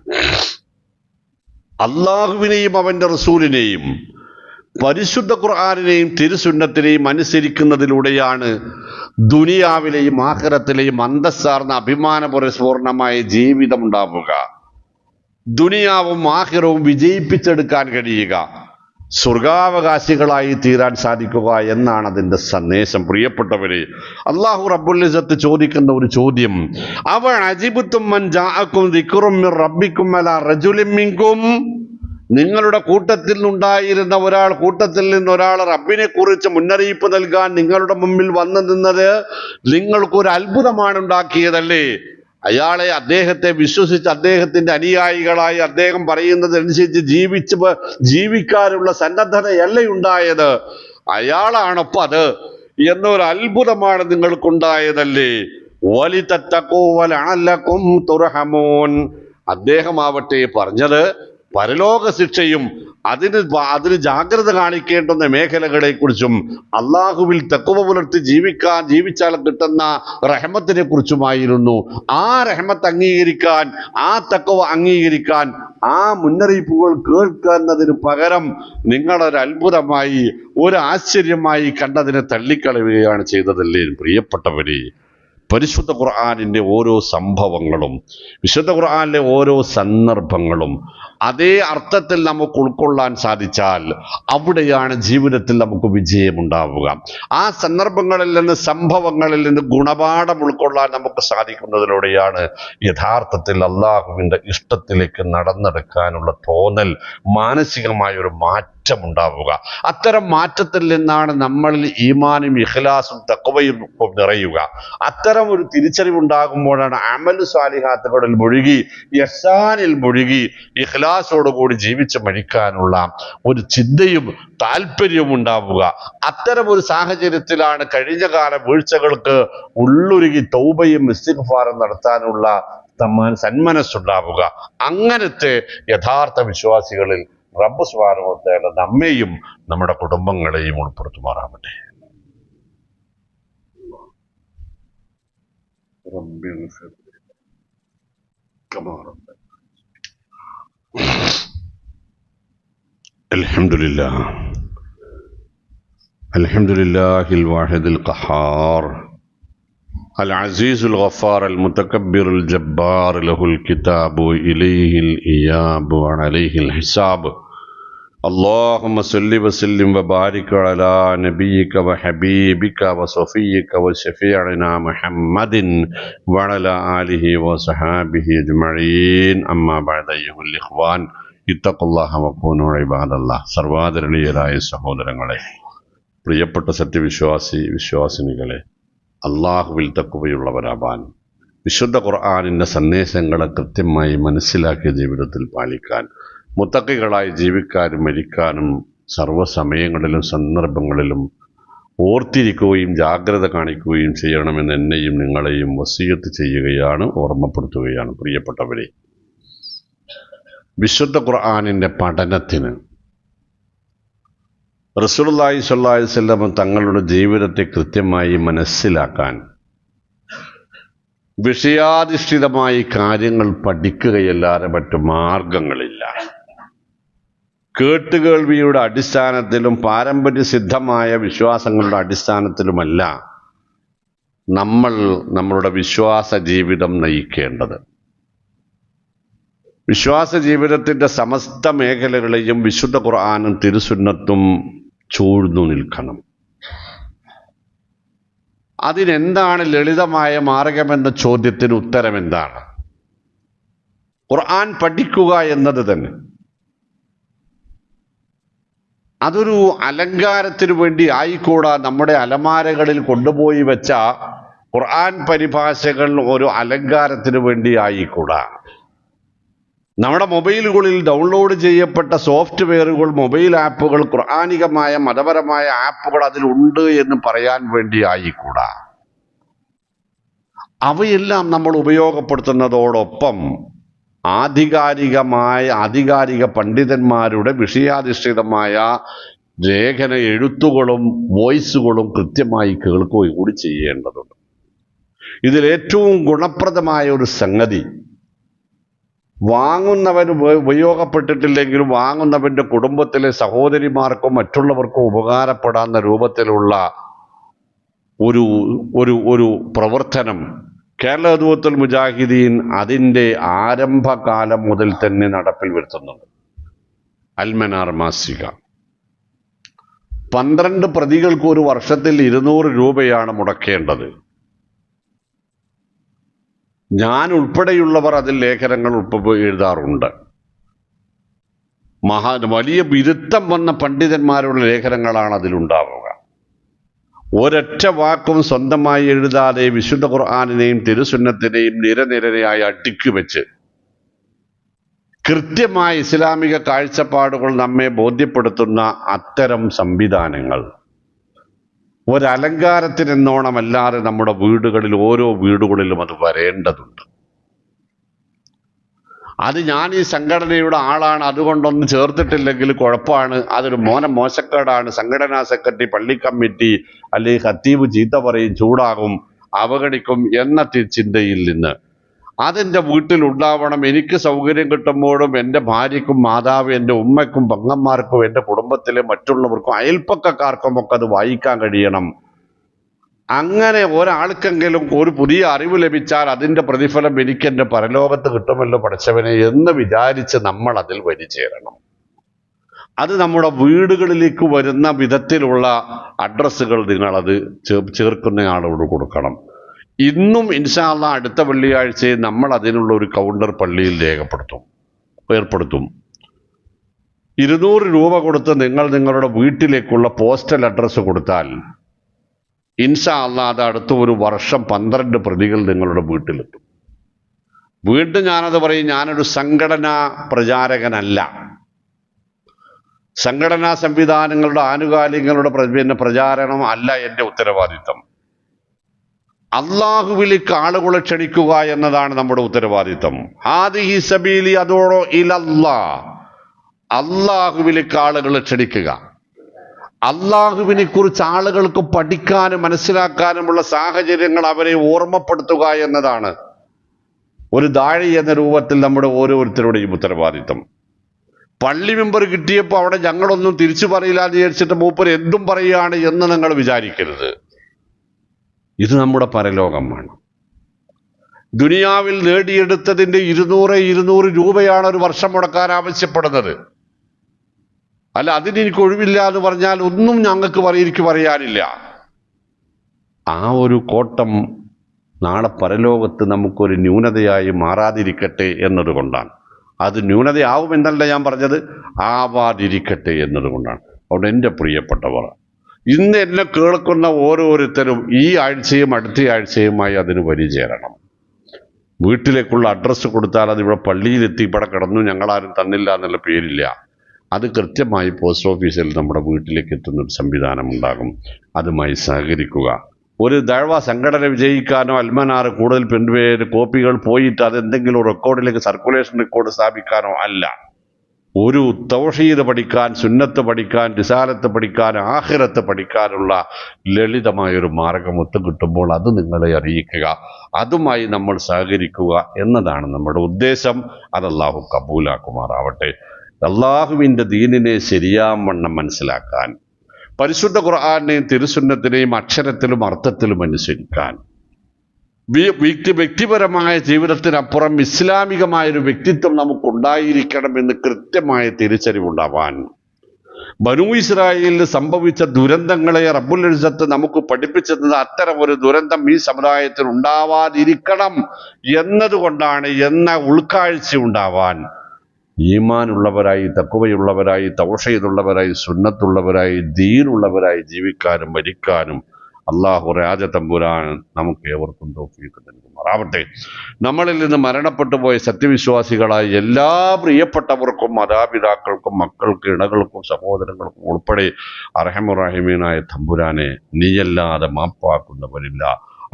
അള്ളാഹുവിനെയും അവന്റെ റസൂലിനെയും പരിശുദ്ധ ഖുർആനിനെയും തിരുസുന്നത്തിനെയും അനുസരിക്കുന്നതിലൂടെയാണ് ദുനിയാവിലെയും ആഖിറത്തിലെയും അന്തസ്സാർന്ന അഭിമാനപൂർണമായ ജീവിതം ഉണ്ടാവുക. ദുനിയാവും ആഖിറവും വിജയിപ്പിച്ചെടുക്കാൻ കഴിയുക, സ്വർഗാവകാശികളായി തീരാൻ സാധിക്കുക എന്നാണ് അതിന്റെ സന്ദേശം. പ്രിയപ്പെട്ടവരെ, അല്ലാഹു റബ്ബുൽ ഇസ്സത്ത് ചോദിക്കുന്ന ഒരു ചോദ്യം, അവൻ അജിബ്തും മൻ ജാഅക്കും ദിക്റും മിർ റബ്ബിക്കും അലാ റജുലിൻ മിൻകും. നിങ്ങളുടെ കൂട്ടത്തിൽ നിന്ന് ഒരാൾ റബ്ബിനെ കുറിച്ച് മുന്നറിയിപ്പ് നൽകാൻ നിങ്ങളുടെ മുമ്പിൽ വന്നു നിന്നത് നിങ്ങൾക്കൊരു അത്ഭുതമാണ് ഉണ്ടാക്കിയതല്ലേ? അദ്ദേഹത്തെ വിശ്വസിച്ച് അദ്ദേഹത്തിന്റെ അനുയായികളായി അദ്ദേഹം പറയുന്നതനുസരിച്ച് ജീവിക്കാനുള്ള സന്നദ്ധതയല്ല ഉണ്ടായത്, അയാളാണപ്പോ അത് എന്നൊരു അത്ഭുതമാണ് നിങ്ങൾക്കുണ്ടായതല്ലേ? വലിതത്തഖൂ വലഅല്ലക്കും തുർഹമൂൻ. അദ്ദേഹമാവട്ടെ പറഞ്ഞത് പരലോക ശിക്ഷയും അതിന് ജാഗ്രത കാണിക്കേണ്ടുന്ന മേഖലകളെ കുറിച്ചും അള്ളാഹുവിൽ തഖ്വ പുലർത്തി ജീവിച്ചാൽ കിട്ടുന്ന റഹ്മത്തിനെ കുറിച്ചുമായിരുന്നു. ആ റഹ്മത്ത് അംഗീകരിക്കാൻ, ആ തഖ്വ അംഗീകരിക്കാൻ, ആ മുന്നറിയിപ്പുകൾ കേൾക്കുന്നതിന് പകരം നിങ്ങളൊരു അത്ഭുതമായി, ഒരു ആശ്ചര്യമായി കണ്ടതിനെ തള്ളിക്കളയുകയാണ് ചെയ്തതല്ലേ? പ്രിയപ്പെട്ടവരെ, പരിശുദ്ധ ഖുർആനിന്റെ ഓരോ സംഭവങ്ങളും, വിശുദ്ധ ഖുർആനിലെ ഓരോ സന്ദർഭങ്ങളും അതേ അർത്ഥത്തിൽ നമുക്ക് ഉൾക്കൊള്ളാൻ സാധിച്ചാൽ അവിടെയാണ് ജീവിതത്തിൽ നമുക്ക് വിജയമുണ്ടാവുക. ആ സന്ദർഭങ്ങളിൽ നിന്ന്, സംഭവങ്ങളിൽ നിന്ന് ഗുണപാഠം ഉൾക്കൊള്ളാൻ നമുക്ക് സാധിക്കുന്നതിലൂടെയാണ് യഥാർത്ഥത്തിൽ അള്ളാഹുവിന്റെ ഇഷ്ടത്തിലേക്ക് നടന്നെടുക്കാനുള്ള തോന്നൽ, മാനസികമായ ഒരു മാറ്റമുണ്ടാവുക. അത്തരം മാറ്റത്തിൽ നിന്നാണ് നമ്മളിൽ ഈമാനും ഇഖ്ലാസും തഖ്വയും നിറയുക. അത്തരം ഒരു തിരിച്ചറിവുണ്ടാകുമ്പോഴാണ് അമലു സാലിഹാത്തുകളിൽ മുഴുകി, ഇഹ്സാനിൽ മുഴുകി, ഇഖ്ലാസോടുകൂടി ജീവിച്ച് മരിക്കാനുള്ള ഒരു ചിന്തയും താല്പര്യവും ഉണ്ടാവുക. അത്തരം ഒരു സാഹചര്യത്തിലാണ് കഴിഞ്ഞകാല വീഴ്ചകൾക്ക് ഉള്ളുരുകി തൗബയും ഇസ്തിഗ്ഫാറും നടത്താനുള്ള സന്മനസ്സുണ്ടാവുക. അങ്ങനത്തെ യഥാർത്ഥ വിശ്വാസികളിൽ റബ്ബ് സുബ്ഹാനഹു വ തആല നമ്മെയും നമ്മുടെ കുടുംബങ്ങളെയും ഉൾപ്പെടുത്തുമാറാവട്ടെ. അൽഹംദുലില്ലാഹിൽ വാഹിദിൽ ഖഹാർ അൽ-അസീസുൽ ഗഫാർ അൽ-മുതകബ്ബിറുൽ ജബ്ബാർ ലഹുൽ കിതാബു ഇലൈഹിൽ ഇയാബ് വഅലൈഹിൽ ഹിസാബ്. اللهم صل وسلم وبارك على نبيك وحبيبك وصفيك وشفيعنا محمد وعلى آله وصحابه أجمعين. أما بعد أيها الإخوان اتقوا الله وكونوا عباد الله. സർവാദരണീയരായ സഹോദരങ്ങളെ, പ്രിയപ്പെട്ട വിശ്വാസിനികളെ, അള്ളാഹുവിൽ തഖ്വയുള്ളവരാവാൻ, വിശുദ്ധ ഖുർആനിന്റെ സന്ദേശങ്ങളെ കൃത്യമായി മനസ്സിലാക്കിയ ജീവിതത്തിൽ പാലിക്കാൻ മുത്തക്കികളായി ജീവിക്കാനും മരിക്കാനും സർവ്വസമയങ്ങളിലും സന്ദർഭങ്ങളിലും ഓർത്തിരിക്കുകയും ജാഗ്രത കാണിക്കുകയും ചെയ്യണമെന്ന് എന്നെയും നിങ്ങളെയും വസിയത്ത് ചെയ്യുകയാണ്, ഓർമ്മപ്പെടുത്തുകയാണ്. പ്രിയപ്പെട്ടവരെ, വിശുദ്ധ ഖുർആനിൻ്റെ പഠനത്തിന് റസൂലുള്ളാഹി സ്വല്ലല്ലാഹു അലൈഹി വസല്ലം തങ്ങളുടെ ജീവിതത്തെ കൃത്യമായി മനസ്സിലാക്കാൻ വിഷയാധിഷ്ഠിതമായി കാര്യങ്ങൾ പഠിക്കുകയല്ലാതെ മറ്റു മാർഗങ്ങളില്ല. കേട്ടുകേൾവിയുടെ അടിസ്ഥാനത്തിലും പാരമ്പര്യ സിദ്ധമായ വിശ്വാസങ്ങളുടെ അടിസ്ഥാനത്തിലുമല്ല നമ്മൾ നമ്മളുടെ വിശ്വാസ ജീവിതം നയിക്കേണ്ടത്. വിശ്വാസ ജീവിതത്തിൻ്റെ സമസ്ത മേഖലകളെയും വിശുദ്ധ ഖുർആനും തിരുസുന്നത്തും ചൂഴ്ന്നു നിൽക്കണം. അതിനെന്താണ് ലളിതമായ മാർഗമെന്ന ചോദ്യത്തിന് ഉത്തരം എന്താണ്? ഖുർആൻ പഠിക്കുക എന്നത് തന്നെ. അതൊരു അലങ്കാരത്തിനു വേണ്ടി ആയിക്കൂടാ. നമ്മുടെ അലമാരകളിൽ കൊണ്ടുപോയി വെച്ച ഖുർആൻ പരിഭാഷകൾ ഒരു അലങ്കാരത്തിനു വേണ്ടി ആയിക്കൂടാ. നമ്മുടെ മൊബൈലുകളിൽ ഡൗൺലോഡ് ചെയ്യപ്പെട്ട സോഫ്റ്റ്വെയറുകൾ, മൊബൈൽ ആപ്പുകൾ, ഖുർആനികമായ മതപരമായ ആപ്പുകൾ അതിലുണ്ട് എന്ന് പറയാൻ വേണ്ടി ആയിക്കൂടാ. അവയെല്ലാം നമ്മൾ ഉപയോഗപ്പെടുത്തുന്നതോടൊപ്പം ആധികാരിക പണ്ഡിതന്മാരുടെ വിഷയാധിഷ്ഠിതമായ ലേഖന എഴുത്തുകളും വോയിസുകളും കൃത്യമായി കേൾക്കുകയും കൂടി ചെയ്യേണ്ടതുണ്ട്. ഇതിലേറ്റവും ഗുണപ്രദമായ ഒരു സംഗതി, വാങ്ങുന്നവന് ഉപയോഗപ്പെട്ടിട്ടില്ലെങ്കിലും വാങ്ങുന്നവൻ്റെ കുടുംബത്തിലെ സഹോദരിമാർക്കും മറ്റുള്ളവർക്കും ഉപകാരപ്പെടാവുന്ന രൂപത്തിലുള്ള ഒരു ഒരു ഒരു പ്രവർത്തനം കേരള ഖുദ്വത്തുൽ മുജാഹിദീൻ അതിൻ്റെ ആരംഭകാലം മുതൽ തന്നെ നടപ്പിൽ വരുത്തുന്നുണ്ട്. അൽമനാർ മാസിക 12 പ്രതികൾക്ക് ഒരു വർഷത്തിൽ 200 രൂപയാണ് മുടക്കേണ്ടത്. ഞാൻ ഉൾപ്പെടെയുള്ളവർ അതിൽ ലേഖനങ്ങൾ എഴുതാറുണ്ട്. വലിയ ബിരുദം വന്ന പണ്ഡിതന്മാരുടെ ലേഖനങ്ങളാണ് അതിലുണ്ടാവുക. ഒരൊറ്റ വാക്കും സ്വന്തമായി എഴുതാതെ വിശുദ്ധ ഖുർആനിനെയും തിരുസുന്നത്തിനെയും നിരനിരയായി അടുക്കിവെച്ച് കൃത്യമായ ഇസ്ലാമിക കാഴ്ചപ്പാടുകൾ നമ്മെ ബോധ്യപ്പെടുത്തുന്ന അത്തരം സംവിധാനങ്ങൾ ഒരലങ്കാരത്തിനെന്നോണമല്ലാതെ നമ്മുടെ വീടുകളിൽ, ഓരോ വീടുകളിലും അത് വരേണ്ടതുണ്ട്. അത് ഞാൻ ഈ സംഘടനയുടെ ആളാണ്, അതുകൊണ്ടൊന്നും ചേർത്തിട്ടില്ലെങ്കിൽ കുഴപ്പമാണ്, അതൊരു മോശക്കേടാണ്, സംഘടനാ സെക്രട്ടറി, പള്ളി കമ്മിറ്റി അല്ലെങ്കിൽ ഖത്തീബ് ചീത്ത പറയും, ചൂടാകും, അവഗണിക്കും എന്ന ചിന്തയിൽ നിന്ന് അതെൻ്റെ വീട്ടിലുണ്ടാവണം. എനിക്ക് സൗകര്യം കിട്ടുമ്പോഴും എൻ്റെ ഭാര്യയ്ക്കും മാതാവ്, എൻ്റെ ഉമ്മയ്ക്കും പെങ്ങന്മാർക്കും എൻ്റെ കുടുംബത്തിലെ മറ്റുള്ളവർക്കും അയൽപ്പക്കക്കാർക്കും ഒക്കെ അത് വായിക്കാൻ കഴിയണം. അങ്ങനെ ഒരാൾക്കെങ്കിലും ഒരു പുതിയ അറിവ് ലഭിച്ചാൽ അതിൻ്റെ പ്രതിഫലം എനിക്ക് എൻ്റെ പരലോകത്ത് കിട്ടുമല്ലോ പടച്ചവനെ എന്ന് വിചാരിച്ച് നമ്മൾ അതിൽ വരിചേരണം. അത് നമ്മുടെ വീടുകളിലേക്ക് വരുന്ന വിധത്തിലുള്ള അഡ്രസ്സുകൾ നിങ്ങളത് ചേർക്കുന്ന ആളോട് കൊടുക്കണം. ഇന്നും ഇൻഷാ അല്ലാഹ് അടുത്ത വെള്ളിയാഴ്ചയിൽ നമ്മൾ അതിനുള്ള ഒരു കൗണ്ടർ പള്ളിയിൽ ഏർപ്പെടുത്തും. 200 രൂപ കൊടുത്ത് നിങ്ങൾ നിങ്ങളുടെ വീട്ടിലേക്കുള്ള പോസ്റ്റൽ അഡ്രസ്സ് കൊടുത്താൽ ഇൻഷാ അല്ലാഹ് അത് അടുത്ത ഒരു വർഷം 12 പ്രതികൾ നിങ്ങളുടെ വീട്ടിലെത്തും. വീണ്ടും ഞാനത് പറയും, ഞാനൊരു സംഘടനാ പ്രചാരകനല്ല. സംഘടനാ സംവിധാനങ്ങളുടെ ആനുകാലികങ്ങളുടെ പ്രചാരണം അല്ല എൻ്റെ ഉത്തരവാദിത്തം. അള്ളാഹുവിലേക്ക് ആളുകളെ ക്ഷണിക്കുക എന്നതാണ് നമ്മുടെ ഉത്തരവാദിത്തം. ഹാദിഹി സബീലി അദഊ ഇലല്ലാഹ്, അള്ളാഹുവിലേക്ക് ആളുകളെ ക്ഷണിക്കുക. അള്ളാഹുവിനെ കുറിച്ച് ആളുകൾക്ക് പഠിക്കാനും മനസ്സിലാക്കാനുമുള്ള സാഹചര്യങ്ങൾ അവരെ ഓർമ്മപ്പെടുത്തുക എന്നതാണ് ഒരു ദാഴി എന്ന രൂപത്തിൽ നമ്മുടെ ഓരോരുത്തരുടെയും ഉത്തരവാദിത്തം. പള്ളി മെമ്പർ കിട്ടിയപ്പോൾ അവിടെ ഞങ്ങളൊന്നും തിരിച്ചു പറയില്ല എന്ന് വിചാരിച്ചിട്ട് മൂപ്പർ എന്തും പറയുകയാണ് എന്ന് നിങ്ങൾ വിചാരിക്കരുത്. ഇത് നമ്മുടെ പരലോകമാണ്. ദുനിയാവിൽ നേടിയെടുത്തതിൻ്റെ 200 രൂപയാണ് ഒരു വർഷം മുടക്കാൻ ആവശ്യപ്പെടുന്നത്. അല്ല, അതിനെനിക്ക് ഒഴിവില്ല എന്ന് പറഞ്ഞാൽ ഒന്നും ഞങ്ങൾക്ക് എനിക്ക് പറയാനില്ല. ആ ഒരു കോട്ടം നാളെ പരലോകത്ത് നമുക്കൊരു ന്യൂനതയായി മാറാതിരിക്കട്ടെ എന്നതുകൊണ്ടാണ്. അത് ന്യൂനതയാവുമെന്നല്ല ഞാൻ പറഞ്ഞത്, ആവാതിരിക്കട്ടെ എന്നതുകൊണ്ടാണ്. അതുകൊണ്ട് എൻ്റെ പ്രിയപ്പെട്ടവർ, ഇന്ന് എന്നെ കേൾക്കുന്ന ഓരോരുത്തരും ഈ ആഴ്ചയും അടുത്ത ആഴ്ചയുമായി അതിന് വരിചേരണം. വീട്ടിലേക്കുള്ള അഡ്രസ്സ് കൊടുത്താൽ അത് ഇവിടെ പള്ളിയിലെത്തി ഇവിടെ കിടന്നു ഞങ്ങളാരും തന്നില്ല എന്നുള്ള പേരില്ല. അത് കൃത്യമായി പോസ്റ്റ് ഓഫീസിൽ നമ്മുടെ വീട്ടിലേക്ക് എത്തുന്നൊരു സംവിധാനം ഉണ്ടാകും. അതുമായി സഹകരിക്കുക. ഒരു ദഅ്വ സംഘടന വിജയിക്കാനോ അൽമനാർ കൂടുതൽ പെൺപേര് കോപ്പികൾ പോയിട്ട് അതെന്തെങ്കിലും റെക്കോർഡിലേക്ക് സർക്കുലേഷൻ റെക്കോർഡ് സ്ഥാപിക്കാനോ അല്ല. ഒരു തൗഹീദ് പഠിക്കാൻ, സുന്നത്ത് പഠിക്കാൻ, റിസാലത്ത് പഠിക്കാൻ, ആഖിറത്ത് പഠിക്കാനുള്ള ലളിതമായൊരു മാർഗം ഒത്തുകിട്ടുമ്പോൾ അത് നിങ്ങളെ അറിയിക്കുക, അതുമായി നമ്മൾ സഹകരിക്കുക എന്നതാണ് നമ്മുടെ ഉദ്ദേശം. അത് അല്ലാഹു കബൂലാക്കുമാറാവട്ടെ. അള്ളാഹുവിൻ്റെ ദീനിനെ ശരിയാവണ്ണം മനസ്സിലാക്കാൻ, പരിശുദ്ധ ഖുർആനെയും തിരുസുന്നത്തിനെയും അക്ഷരത്തിലും അർത്ഥത്തിലും അനുസരിക്കാൻ, വ്യക്തിപരമായ ജീവിതത്തിനപ്പുറം ഇസ്ലാമികമായൊരു വ്യക്തിത്വം നമുക്കുണ്ടായിരിക്കണമെന്ന് കൃത്യമായ തിരിച്ചറിവുണ്ടാവാൻ, ബനൂ ഇസ്രായേലിൽ സംഭവിച്ച ദുരന്തങ്ങളെ റബ്ബുൽ ഇസ്സത്ത് നമുക്ക് പഠിപ്പിച്ചത് അത്തരം ഒരു ദുരന്തം ഈ സമുദായത്തിൽ ഉണ്ടാവാതിരിക്കണം എന്നതുകൊണ്ടാണ് എന്ന ഉൾക്കാഴ്ച ഉണ്ടാവാൻ, ഈമാനുള്ളവരായി, തഖ്വയുള്ളവരായി, തൗഹീദുള്ളവരായി, സുന്നത്തുള്ളവരായി, ദീനുള്ളവരായി ജീവിക്കാനും മരിക്കാനും അല്ലാഹു രാജതമ്പുരാൻ നമുക്ക് ഏവർക്കും തൗഫീഖ് നൽകുമാറാവട്ടെ. നമ്മളിൽ നിന്ന് മരണപ്പെട്ടു പോയ സത്യവിശ്വാസികളായ എല്ലാ പ്രിയപ്പെട്ടവർക്കും, മാതാപിതാക്കൾക്കും, മക്കൾക്ക്, ഇണകൾക്കും, സഹോദരങ്ങൾക്കും ഉൾപ്പെടെ അർഹമുർ റഹീമീനായ തമ്പുരാനെ നീയല്ലാതെ മാപ്പാക്കുന്നവരില്ല.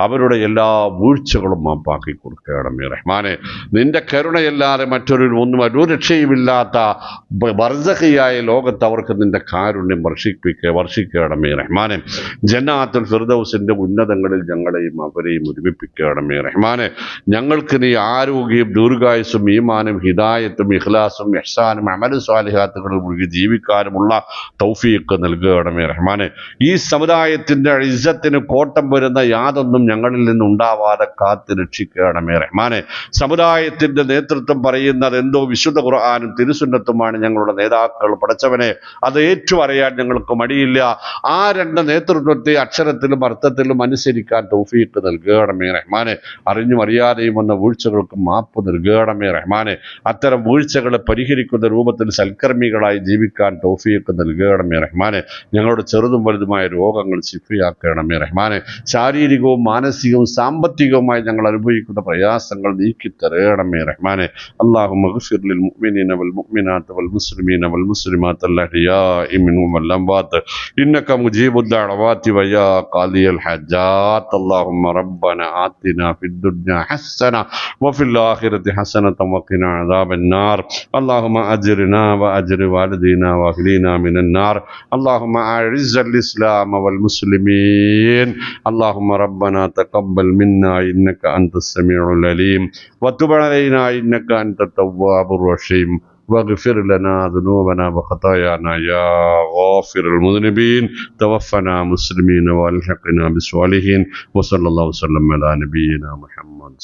അവരുടെ എല്ലാ വീഴ്ചകളും മാപ്പാക്കി കൊടുക്കണമേ റഹ്മാനെ. നിന്റെ കരുണയല്ലാതെ ഒന്നും ഒരു രക്ഷയുമില്ലാത്ത ബർസഖിയായ ലോകത്ത് അവർക്ക് നിന്റെ കാരുണ്യം വർഷിക്കണമേ റഹ്മാനെ. ജന്നാത്തുൽ ഫിർദൗസിന്റെ ഉന്നതങ്ങളിൽ ഞങ്ങളെയും അവരെയും ഒരുമിപ്പിക്കണമേ റഹ്മാനെ. ഞങ്ങൾക്ക് നീ ആരോഗ്യവും ദീർഘായുസ്സും ഈമാനും ഹിദായത്തും ഇഖ്ലാസും ഇഹ്സാനും അമലും സ്വാലിഹാത്തുകളിൽ മുഴുകി ജീവിക്കാനുമുള്ള തൗഫീഖ് നൽകണമേ റഹ്മാനെ. ഈ സമുദായത്തിന്റെ ഇസ്സത്തിന് കോട്ടം വരുന്ന യാതൊന്നും ഞങ്ങളിൽ നിന്നുണ്ടാവാതെ കാത്ത് രക്ഷിക്കണമേ റഹ്മാനെ. സമുദായത്തിന്റെ നേതൃത്വം പറയുന്നത് എന്തോ വിശുദ്ധ ഖുർആനും തിരുസുന്നത്തുമാണ് ഞങ്ങളുടെ നേതാക്കൾ. പടച്ചവനെ, അത് ഏറ്റുപറയാൻ ഞങ്ങൾക്ക് മടിയില്ല. ആ രണ്ട് നേതൃത്വത്തെ അക്ഷരത്തിലും അർത്ഥത്തിലും അനുസരിക്കാൻ തൗഫീഖ് നൽകണമേ റഹ്മാനെ. അറിഞ്ഞും അറിയാതെയും വന്ന വീഴ്ചകൾക്ക് മാപ്പ് നൽകണമേ റഹ്മാനെ. അത്തരം വീഴ്ചകളെ പരിഹരിക്കുന്ന രൂപത്തിൽ സൽക്കർമ്മികളായി ജീവിക്കാൻ തൗഫീഖ് നൽകണമേ റഹ്മാനെ. ഞങ്ങളുടെ ചെറുതും വലുതുമായ രോഗങ്ങൾ ശിഫയാക്കണമേ റഹ്മാനെ. ശാരീരികവും മാനസികവും സാമ്പത്തികവുമായി ഞങ്ങൾ അനുഭവിക്കുന്ന പ്രയാസങ്ങൾ നീക്കിത്തരയണമേ റഹ്മാനെ. അല്ലാഹുമ്മ ഗ്ഫിർ ലിൽ മുഅ്മിനീന വൽ മുഅ്മിനാത്ത് വൽ മുസ്ലിമീന വൽ മുസ്ലിമാത്ത് അൽ അഹ്യാഇ മിൻഹും വൽ അംവാത്ത് ഇന്നക മുജീബുദ് ദഅവാതി വയാ ഖാദിയൽ ഹജാത്ത്. അല്ലാഹുമ്മ റബ്ബന ആതിനാ ഫിദ് ദുനിയ ഹസന വഫിൽ ആഖിറതി ഹസനത വഖിനാ അദാബൻ നാർ. അല്ലാഹുമ്മ അജ്രിനാ വഅജ്രി വാലിദീനാ വഅഹ്ലീനാ മിനൻ നാർ. അല്ലാഹുമ്മ അഇസ്സൽ ഇസ്ലാമ വൽ മുസ്ലിമീൻ. അല്ലാഹുമ്മ ربنا تقبل منا إنك أنت السميع العليم وتب علينا إنك أنت التواب الرحيم واغفر لنا ذنوبنا وخطايانا يا غافر المذنبين. توفنا مسلمين والحقنا بالصالحين وصلى الله وسلم على نبينا محمد.